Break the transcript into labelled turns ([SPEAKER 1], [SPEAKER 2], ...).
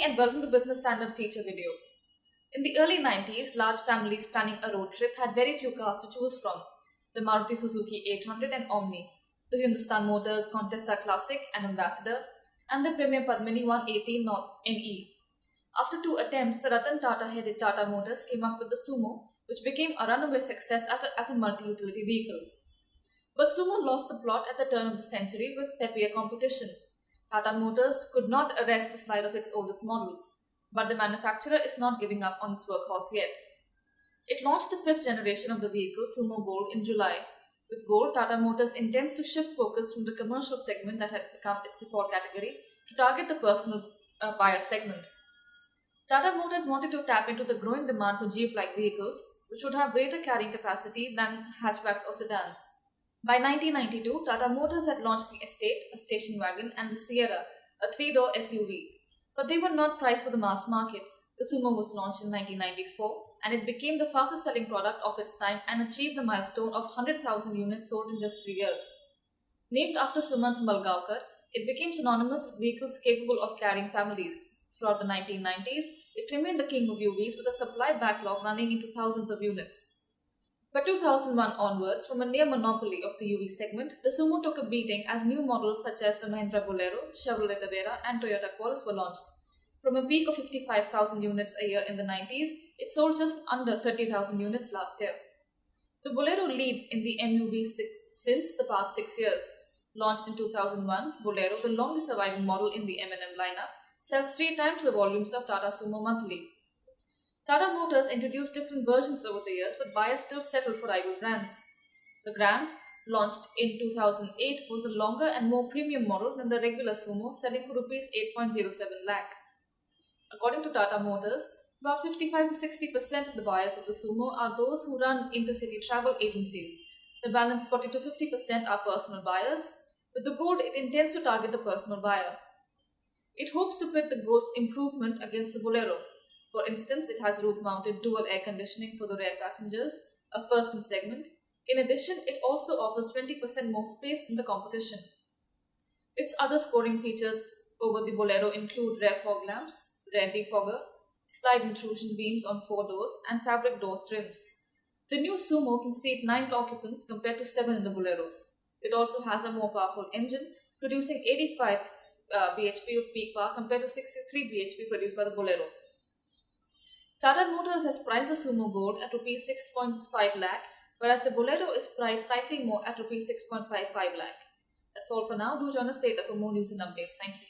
[SPEAKER 1] and welcome to Business Stand-Up Teacher video. In the early 90s, large families planning a road trip had very few cars to choose from. The Maruti Suzuki 800 and Omni, the Hindustan Motors Contessa Classic and Ambassador, and the Premier Padmini 180 NE. After two attempts, the Ratan Tata-headed Tata Motors came up with the Sumo, which became a runaway success as a multi-utility vehicle. But Sumo lost the plot at the turn of the century with peppier competition. Tata Motors could not arrest the slide of its oldest models, but the manufacturer is not giving up on its workhorse yet. It launched the fifth generation of the vehicle, Sumo Gold, in July. With Gold, Tata Motors intends to shift focus from the commercial segment that had become its default category to target the personal buyer segment. Tata Motors wanted to tap into the growing demand for Jeep-like vehicles, which would have greater carrying capacity than hatchbacks or sedans. By 1992, Tata Motors had launched the Estate, a station wagon, and the Sierra, a three-door SUV. But they were not priced for the mass market. The Sumo was launched in 1994, and it became the fastest-selling product of its time and achieved the milestone of 100,000 units sold in just 3 years. Named after Sumant Malgaonkar, it became synonymous with vehicles capable of carrying families. Throughout the 1990s, it remained the king of UVs with a supply backlog running into thousands of units. By 2001 onwards, from a near monopoly of the UV segment, the Sumo took a beating as new models such as the Mahindra Bolero, Chevrolet Tavera and Toyota Qualis were launched. From a peak of 55,000 units a year in the 90s, it sold just under 30,000 units last year. The Bolero leads in the MUV since the past 6 years. Launched in 2001, Bolero, the longest surviving model in the M&M lineup, sells 3 times the volumes of Tata Sumo monthly. Tata Motors introduced different versions over the years, but buyers still settle for rival brands. The Grand, launched in 2008, was a longer and more premium model than the regular Sumo, selling for Rs 8.07 lakh. According to Tata Motors, about 55 to 60% of the buyers of the Sumo are those who run intercity travel agencies. The balance 40 to 50% are personal buyers. With the Gold, it intends to target the personal buyer. It hopes to pit the Gold's improvement against the Bolero. For instance, it has roof-mounted dual air conditioning for the rear passengers, a first-in segment. In addition, it also offers 20% more space than the competition. Its other scoring features over the Bolero include rear fog lamps, rear defogger, slide intrusion beams on 4 doors, and fabric door trims. The new Sumo can seat 9 occupants compared to 7 in the Bolero. It also has a more powerful engine, producing 85 bhp of peak power compared to 63 bhp produced by the Bolero. Tata Motors has priced the Sumo Gold at Rs 6.5 lakh, whereas the Bolero is priced slightly more at Rs 6.55 lakh. That's all for now. Do join us later for more news and updates. Thank you.